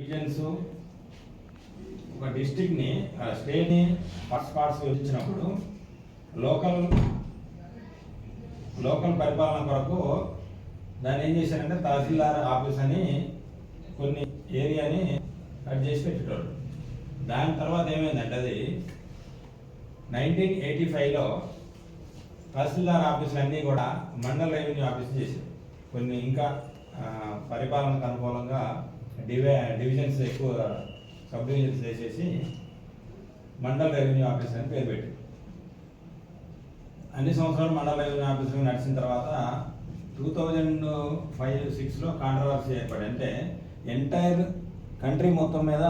Divisions ఒక డిస్ట్రిక్ట్ని స్టేట్ని parts విభజించినప్పుడు local పరిపాలన కొరకు దాన్ని ఏం చేశారంటే తహసీల్దార్ ఆఫీస్ అని కొన్ని ఏరియాని కట్ చేసి పెట్టేటోళ్ళు. దాని తర్వాత ఏమైందంటే అది 1985లో తహసీల్దార్ ఆఫీసులు అన్నీ కూడా మండల రెవెన్యూ ఆఫీస్ చేశారు. కొన్ని ఇంకా పరిపాలనకు అనుకూలంగా డివిజన్స్ ఎక్కువ సబ్ డివిజన్స్ చేసేసి మండల రెవెన్యూ ఆఫీస్ అని పేరు పెట్టి అన్ని సంవత్సరాలు మండల రెవెన్యూ ఆఫీసులు నడిచిన తర్వాత 2005-06లో కాంట్రవర్సీ ఏర్పడి, అంటే ఎంటైర్ కంట్రీ మొత్తం మీద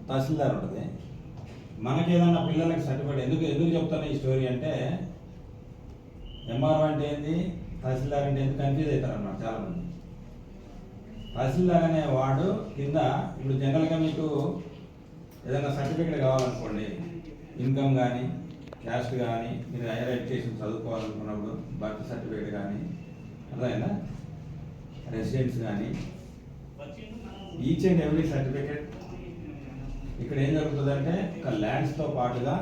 తహసీల్దార్ ఉంటుంది. మనకి ఏదన్నా పిల్లలకి సర్టిఫికేట్ ఎందుకు చెప్తాను ఈ స్టోరీ అంటే, ఎంఆర్ఓ అంటే ఏంది, తహసీల్దార్ అంటే ఏంది కన్ఫ్యూజ్ అవుతారు అన్నమాట చాలామంది. తహసీల్దార్ అనే వార్డు కింద ఇప్పుడు జనరల్గా మీకు ఏదైనా సర్టిఫికేట్ కావాలనుకోండి, ఇన్కమ్ కానీ క్యాస్ట్ కానీ, మీరు హైయర్ ఎడ్యుకేషన్ చదువుకోవాలనుకున్నప్పుడు బర్త్ సర్టిఫికేట్ కానీ, అర్థమైందా, రెసిడెన్స్ కానీ, ఈచ్ అండ్ ఎవ్రీ సర్టిఫికేట్ ఇక్కడ ఏం జరుగుతుందంటే ఒక ల్యాండ్స్తో పాటుగా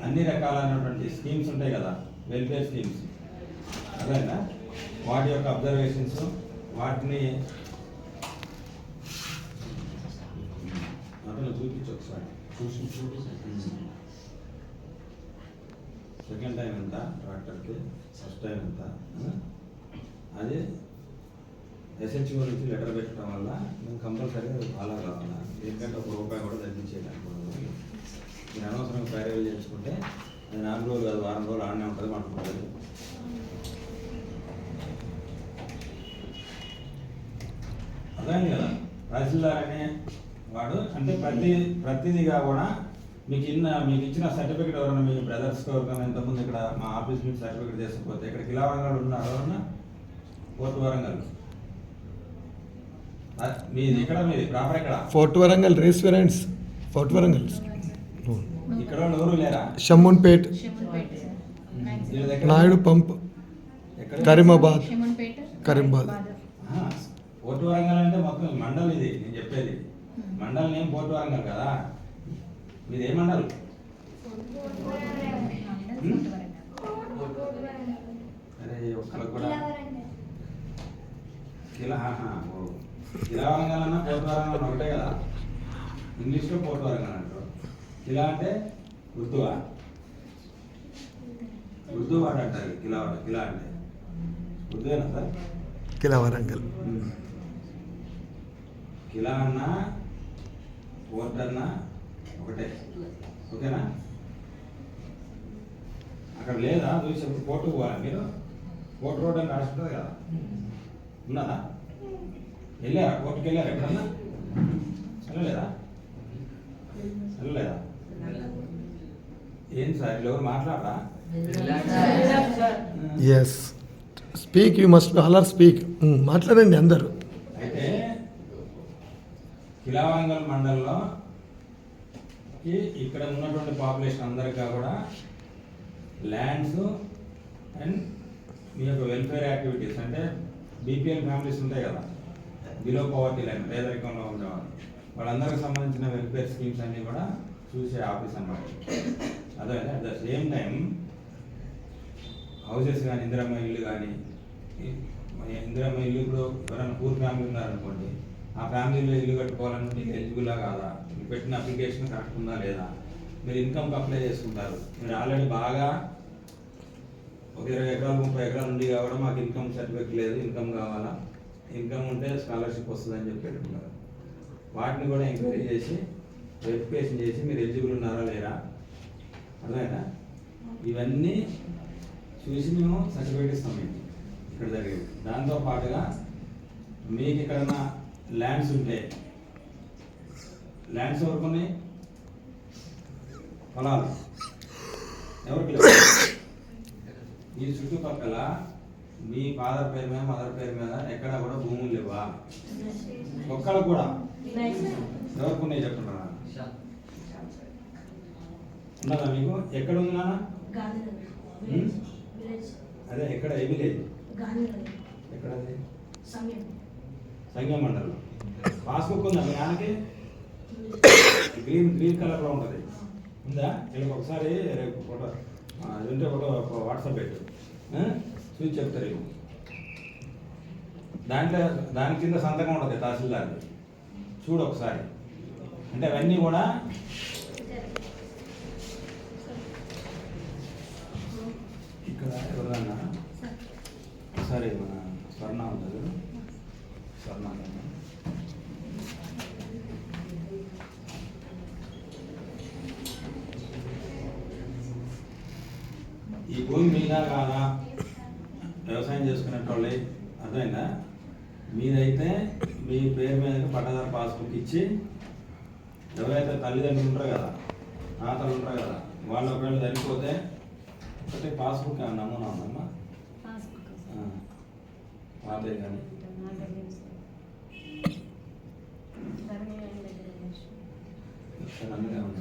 అన్ని రకాలైనటువంటి స్కీమ్స్ ఉంటాయి కదా, వెల్ఫేర్ స్కీమ్స్, అర్థమైందా, వాటి యొక్క అబ్జర్వేషన్స్, వాటిని అతను చూపించు ఒకసారి. సెకండ్ టైం ఎంత ట్రాక్టర్కి, ఫస్ట్ టైం ఎంత, అది ఎస్హెచ్ఓ నుంచి లెటర్ పెట్టడం వల్ల మేము కంపల్సరీగా ఫాలో కావాలా, ఎందుకంటే ఒక రూపాయి కూడా తగ్గించేయడానికి. మీరు అనవసరంగా ప్యారేజ్ చేసుకుంటే అది 4 రోజులు కాదు, వారం రోజులు ఆడనే ఉంటుంది, మాట్లాడుతుంది. అదే కదా తహసీల్దార్ అనే వాడు అంటే ప్రతిదిగా కూడా మీకు ఇచ్చిన సర్టిఫికేట్ ఎవరైనా మీ బ్రదర్స్కి ఎవరికైనా ఇంతకుముందు ఇక్కడ మా ఆఫీస్ నుంచి సర్టిఫికేట్ చేసుకుపోతే ఇక్కడ కిలా వరంగల్ ఉన్నారు, ఎవరన్నా ఫోర్ట్ వరంగల్, మీది ఇక్కడ, మీది ప్రాపర్ ఇక్కడ fort Warangal restaurants, fort Warangal ఇక్కడ ఎవరు లేరా? షమ్మన్పేట్, నాయుడు పంప్, కరీమాబాద్, కరీంబాద్. ఫోర్ట్ వరంగల్ అంటే మొత్తం మండల్, ఇది నేను చెప్పేది మండల్ నేమ్ ఫోర్ట్ వరంగల్ కదా, మీది ఏ మండల్? అరే ఒక్కరికి కూడా కిలా వరంగల్ అన్న ఫోర్ట్ వరంగల్ ఒకటే కదా, ఇంగ్లీష్లో ఫోర్ట్ వరంగల్ అంటారు. కిలా అంటే ఉర్దూ వాడు అంటారు, కిలా అంటే ఉర్దూనా సార్? కిలా వరంగల్, కిలా అన్న ఫోర్ట్ అన్న ఒకటే, ఓకేనా? అక్కడ లేదా చూసి కోర్టుకు పోవాలి మీరు, కోర్టు రోడ్ అని రాస్తుంటుంది కదా, ఉన్నదా? వెళ్ళారా కోర్టుకు? వెళ్ళారా ఎప్పుడన్నా? వెళ్ళలేదా? ఏం సార్ ఎవరు మాట్లాడరా? Yes, speak, you must all speak, మాట్లాడండి అందరూ. అయితే కిలా వరంగల్ మండలంలో ఇక్కడ ఉన్నటువంటి పాపులేషన్ అందరికీ కూడా ల్యాండ్స్ అండ్ మీ యొక్క వెల్ఫేర్ యాక్టివిటీస్, అంటే బీపీఎల్ ఫ్యామిలీస్ ఉంటాయి కదా, బిలో పవర్టీ లైన్, పేదరికంలో ఉండేవాళ్ళు, వాళ్ళందరికీ సంబంధించిన వెల్ఫేర్ స్కీమ్స్ అన్నీ కూడా చూసే ఆఫీస్ అన్నమాట. అదే at the same time houses కానీ, ఇందిరమ్మ ఇల్లు కానీ, ఇందిరమ్మ ఇల్లు ఇప్పుడు ఎవరైనా పూర్ ఫ్యామిలీ ఉన్నారనుకోండి, ఆ ఫ్యామిలీలో ఇల్లు కట్టుకోవాలని మీకు ఎలిజిబుల్లా కాదా, మీరు పెట్టిన అప్లికేషన్ కరెక్ట్ ఉందా లేదా, మీరు ఇన్కమ్కి అప్లై చేసుకుంటారు, మీరు ఆల్రెడీ బాగా ఒక 20 ఎకరాలు 30 ఎకరాలు ఉంది కాబట్టి మాకు ఇన్కమ్ సర్టిఫికేట్ లేదు, ఇన్కమ్ కావాలా, ఇన్కమ్ ఉంటే స్కాలర్షిప్ వస్తుందని చెప్పి పెట్టుకున్నారు. వాటిని కూడా ఎంక్వైరీ చేసి వెరిఫికేషన్ చేసి మీరు ఎలిజిబుల్ ఉన్నారా లేరా, అర్థమైనా, ఇవన్నీ చూసి మేము సర్టిఫికేట్ ఇస్తాం మీకు ఇక్కడ జరిగేది. దాంతో పాటుగా మీకు ఎక్కడన్నా ల్యాండ్స్ ఉంటే, ల్యాండ్స్ ఎవరికి ఉన్నాయి? పొలాలు ఎవరికి లేవు? ఈ చుట్టుపక్కల మీ ఫాదర్ పేరు మీద, మదర్ పేరు మీద ఎక్కడ కూడా భూములు లేవా? ఒక్కడ కూడా ఎవరికి ఉన్నాయి చెప్తున్నారా? ఉన్నదా మీకు? ఎక్కడ ఉంది నాన్న? అదే ఎక్కడ, ఏ విలేజ్? ఎక్కడ? సంగం మండలం. పాస్బుక్ ఉందా మీ నాన్నకి? గ్రీన్ కలర్లో ఉంటుంది, ఉందా? వీళ్ళకి ఒకసారి రేపు ఫోటో అది ఉంటే ఫోటో వాట్సాప్ పెట్టు, చూసి చెప్తారు వీళ్ళు. దాని కింద సంతకం ఉంటుంది తహసీల్దార్, చూడు ఒకసారి. అంటే అవన్నీ కూడా ఇక్కడ ఎవరన్నా ఒకసారి మన స్వర్ణ ఉంటుంది, స్వర్ణ ఈ భూమి మీదా కాదా వ్యవసాయం చేసుకునేటోళ్ళే, అర్థమైందా? మీదైతే మీ పేరు మీద పట్టాదారు పాస్బుక్ ఇచ్చి, ఎవరైతే తల్లిదండ్రులు ఉంటారు కదా, తాతలు ఉంటారు కదా, వాళ్ళు ఒకవేళ చనిపోతే ఒకటి పాస్బుక్ ఏమన్నా నమూనా ఉందమ్మా? పాతయ్య కానీ అందుకే ఉంది.